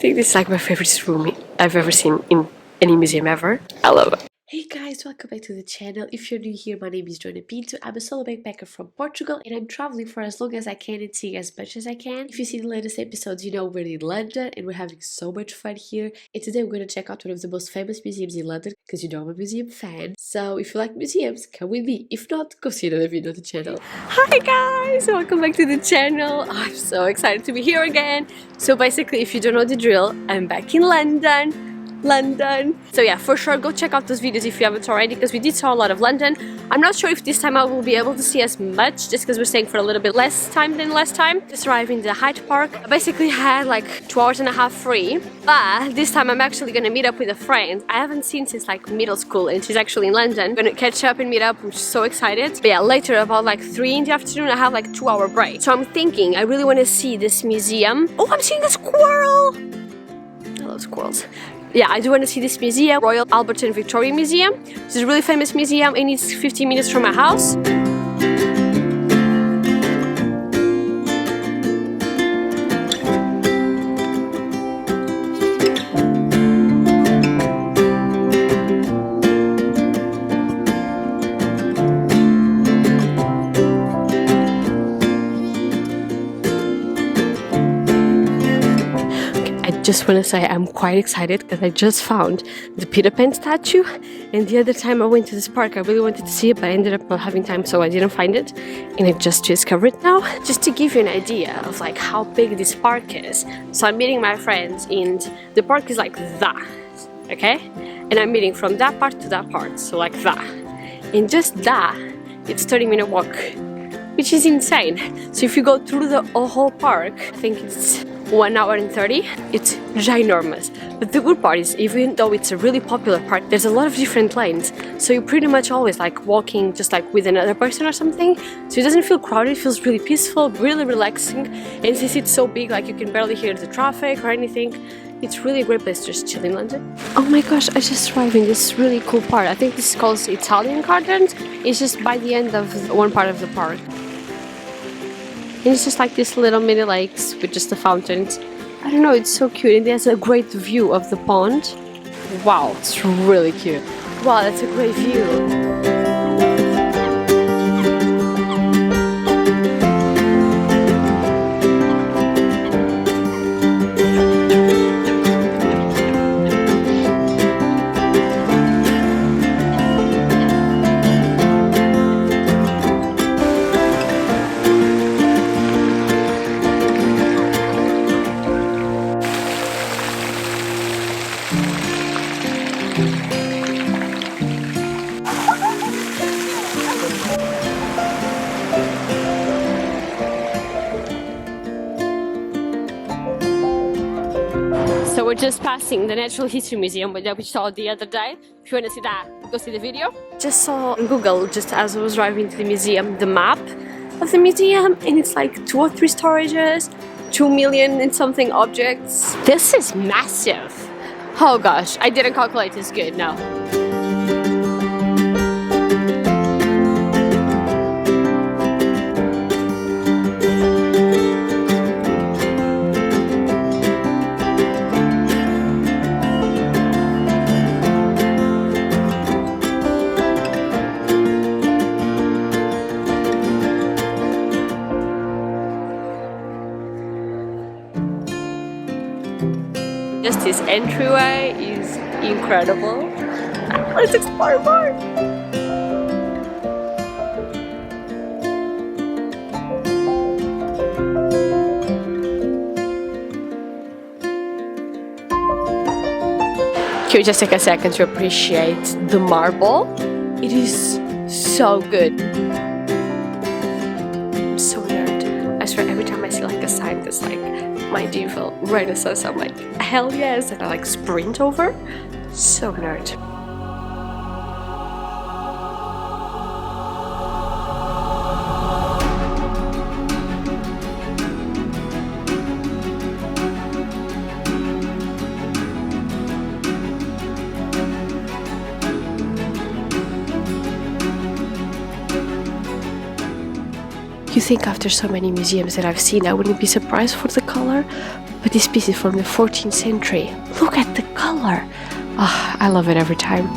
think this is like my favorite room I've ever seen in any museum ever. I love it. Hey guys, welcome back to the channel. If you're new here, my name is Joana. I'm a solo backpacker from Portugal and I'm traveling for as long as I can and seeing as much as I can. If you see the latest episodes, you know we're in London and we're having so much fun here. And today we're going to check out one of the most famous museums in London because you know I'm a museum fan. So if you like museums, come with me. If not, go see another video on the channel. Hi guys, welcome back to the channel. I'm so excited to be here again. So basically, if you don't know the drill, I'm back in London. So yeah, for sure go check out those videos if you haven't already, because we did saw a lot of London. I'm not sure if this time I will be able to see as much just because we're staying for a little bit less time than last time. Just arrived in the Hyde Park. I basically had like 2 hours and a half free, but this time I'm actually gonna meet up with a friend I haven't seen since like middle school, and she's actually in London. I'm gonna catch up and meet up. I'm so excited. But yeah, later about like 3 in the afternoon I have like 2-hour break, so I'm thinking I really want to see this museum. Oh, I'm seeing a squirrel. I love squirrels. Yeah, I do want to see this museum, Royal Albert and Victoria Museum. This is a really famous museum and it's 15 minutes from my house. Just want to say I'm quite excited because I just found the Peter Pan statue, and the other time I went to this park I really wanted to see it, but I ended up not having time, so I didn't find it, and I just discovered it now. Just to give you an idea of like how big this park is, so I'm meeting my friends and the park is like that, okay, and I'm meeting from that part to that part, so like that, and just that it's 30-minute walk, which is insane. So if you go through the whole park, I think it's 1 hour and 30. It's ginormous. But the good part is, even though it's a really popular park, there's a lot of different lanes, so you're pretty much always like walking just like with another person or something, so it doesn't feel crowded. It feels really peaceful, really relaxing, and since it's so big, like you can barely hear the traffic or anything. It's really a great place to just chill in London. Oh my gosh, I just arrived in this really cool part. I think this is called Italian Gardens. It's just by the end of one part of the park. And it's just like these little mini lakes with just the fountains. I don't know, it's so cute, and there's a great view of the pond. Wow, it's really cute. Wow, that's a great view. So we're just passing the Natural History Museum that we saw the other day. If you want to see that, go see the video. Just saw on Google, just as I was driving to the museum, the map of the museum, and it's like 2 or 3 storages, 2 million and something objects. This is massive. Oh gosh, I didn't calculate this good, no. Just this entryway is incredible. Let's explore more. Can you just take a second to appreciate the marble? It is so good. I'm so nerd. I swear every time I see like a sign that's like medieval Renaissance, I'm like, hell yes, and I like sprint over. So nerd. You think after so many museums that I've seen, I wouldn't be surprised for the color, but this piece is from the 14th century. Look at the color. Oh, I love it every time.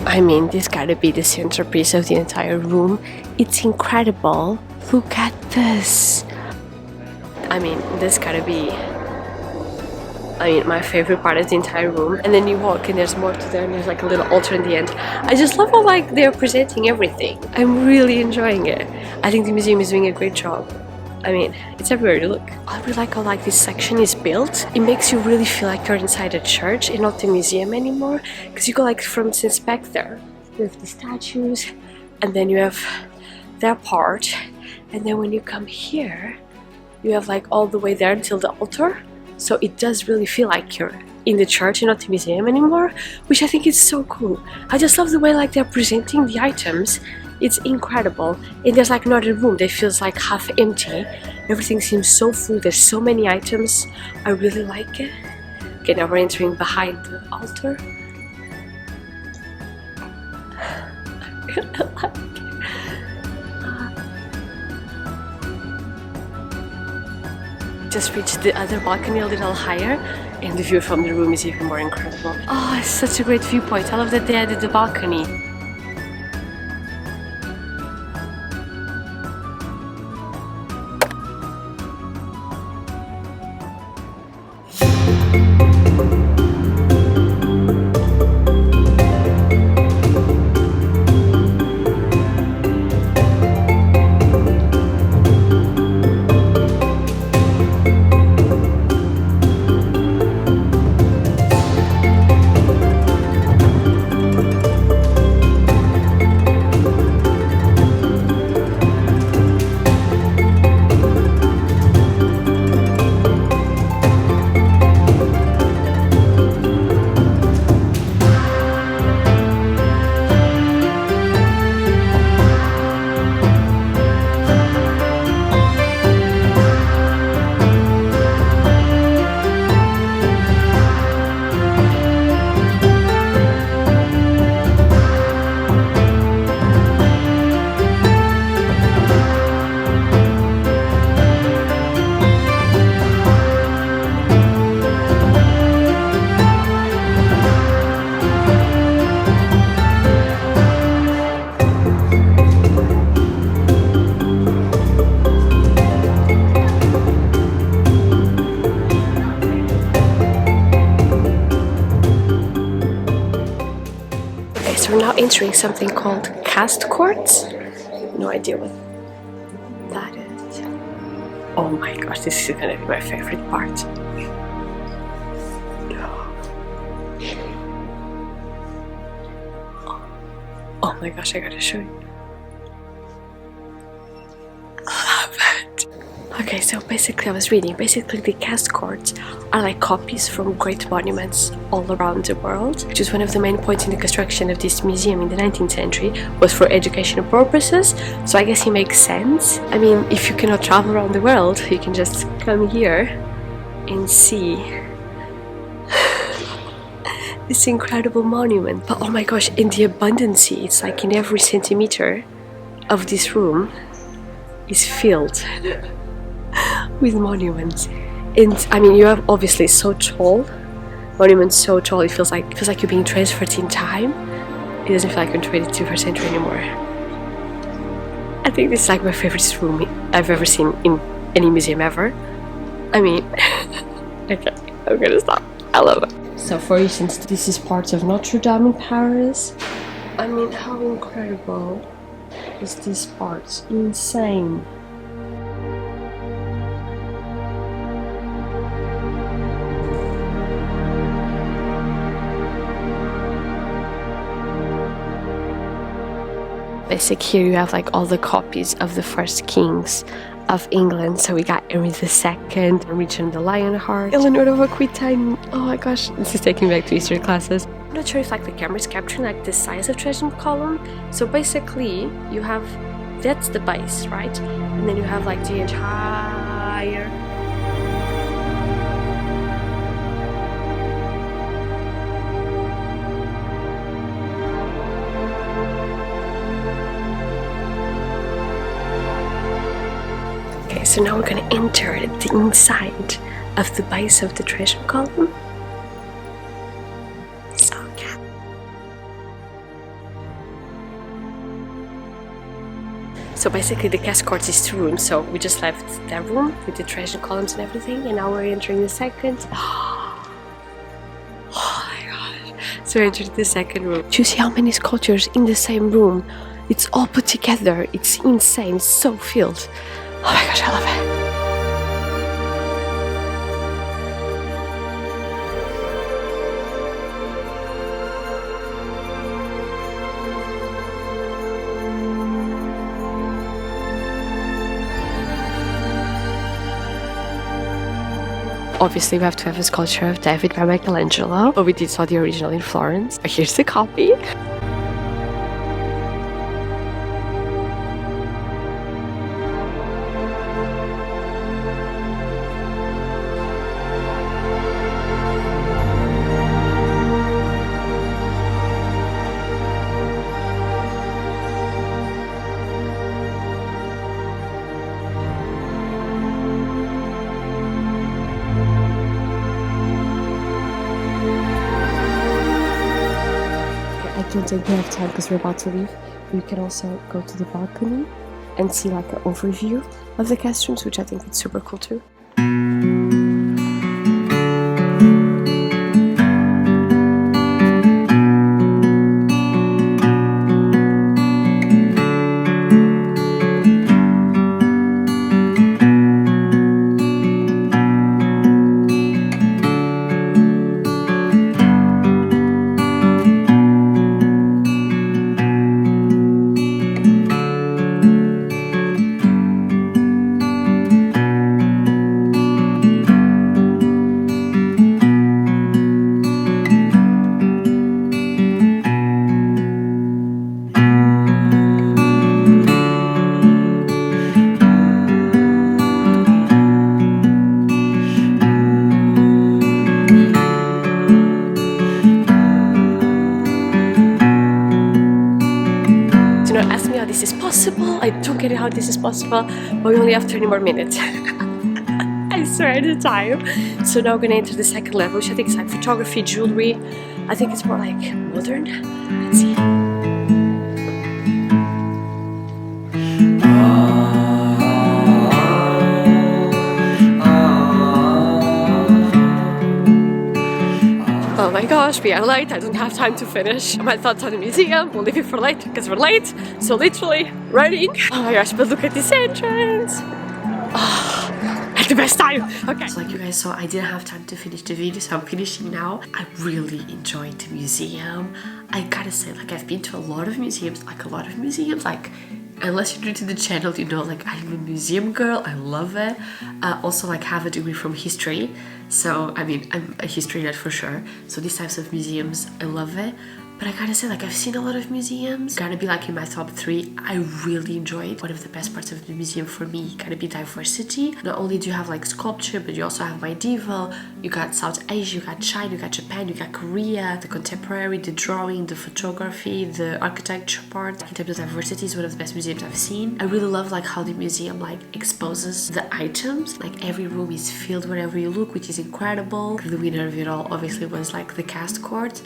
I mean, this gotta be the centerpiece of the entire room. It's incredible. Look at this. I mean, this gotta be, my favorite part of the entire room. And then you walk and there's more to there, and there's like a little altar in the end. I just love how like they're presenting everything. I'm really enjoying it. I think the museum is doing a great job. I mean, it's everywhere you look. I really like how like this section is built. It makes you really feel like you're inside a church and not the museum anymore. Because you go like, for instance, back there, you have the statues, and then you have that part. And then when you come here, you have like all the way there until the altar. So it does really feel like you're in the church and not the museum anymore, which I think is so cool. I just love the way like they're presenting the items. It's incredible. And there's like another room that feels like half empty. Everything seems so full. There's so many items. I really like it. Okay, now we're entering behind the altar. I really like it. Just reached the other balcony a little higher, and the view from the room is even more incredible. Oh, it's such a great viewpoint. I love that they added the balcony. We're now entering something called cast courts. No idea what that is. Oh my gosh, this is gonna be my favorite part. Oh my gosh, I gotta show you. I love it. Okay, so basically I was reading, the cast courts are like copies from great monuments all around the world, which is one of the main points in the construction of this museum in the 19th century, was for educational purposes, so I guess it makes sense. I mean, if you cannot travel around the world, you can just come here and see this incredible monument. But oh my gosh, in the abundancy, it's like in every centimeter of this room is filled with monuments. And I mean, you have obviously so tall monuments, so tall, it feels like you're being transferred in time. It doesn't feel like I'm 22st century anymore. I think this is like my favorite room I've ever seen in any museum ever. I mean, okay, I'm gonna stop. I love it. So for instance, this is part of Notre Dame in Paris. I mean, how incredible is this part? Insane. Basic here you have like all the copies of the first kings of England. So we got Henry II, Richard the Lionheart, Eleanor of Aquitaine. Oh my gosh, this is taking me back to history classes. I'm not sure if like the camera is capturing like the size of Trajan column. So basically you have, that's the base, right? And then you have like the entire so now we're gonna enter the inside of the base of the Trajan column. So yeah. So basically the cast court is 2 rooms, so we just left that room with the Trajan columns and everything, and now we're entering the second. Oh my god. So we entered the second room. Do you see how many sculptures in the same room? It's all put together. It's insane. It's so filled. Oh my gosh, I love it. Obviously, we have to have a sculpture of David by Michelangelo, but we did saw the original in Florence. But here's the copy. I don't think we have time because we're about to leave. You can also go to the balcony and see like an overview of the cast rooms, which I think is super cool too. Ask me how this is possible. I don't get it how this is possible, but we only have 30 more minutes. I swear at the time. So now we're gonna enter the second level, which I think is like photography, jewelry. I think it's more like modern. Let's see. Oh my gosh, we are late. I don't have time to finish my thoughts on the museum. We'll leave it for later because we're late. So literally running. Oh my gosh, but look at this entrance. Oh, at the best time. Okay. So like you guys saw, I didn't have time to finish the video, so I'm finishing now. I really enjoyed the museum. I gotta say, like I've been to a lot of museums, like unless you're new to the channel, you know, like I'm a museum girl. I love it. Also, like have a degree from history. So, I mean, I'm a history nerd for sure. So these types of museums, I love it. But I gotta say, like, I've seen a lot of museums. Gotta be like in my top 3. I really enjoyed. One of the best parts of the museum for me gotta be diversity. Not only do you have like sculpture, but you also have medieval. You got South Asia, you got China, you got Japan, you got Korea, the contemporary, the drawing, the photography, the architecture part. In terms of diversity, is one of the best museums I've seen. I really love like how the museum like exposes the items. Like every room is filled wherever you look, which is incredible. The winner of it all obviously was like the cast court.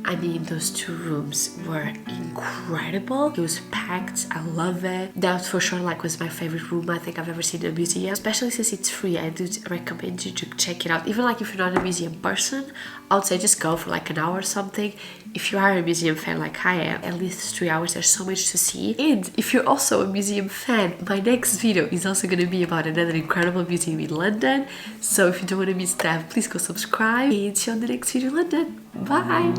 I mean, those two rooms were incredible. It was packed. I love it. That for sure like was my favorite room I think I've ever seen in a museum, especially since it's free. I do recommend you to check it out. Even like if you're not a museum person, I would say just go for like an hour or something. If you are a museum fan like I am, at least 3 hours, there's so much to see. And if you're also a museum fan, my next video is also going to be about another incredible museum in London. So if you don't want to miss that, please go subscribe and see you on the next video in London. Bye!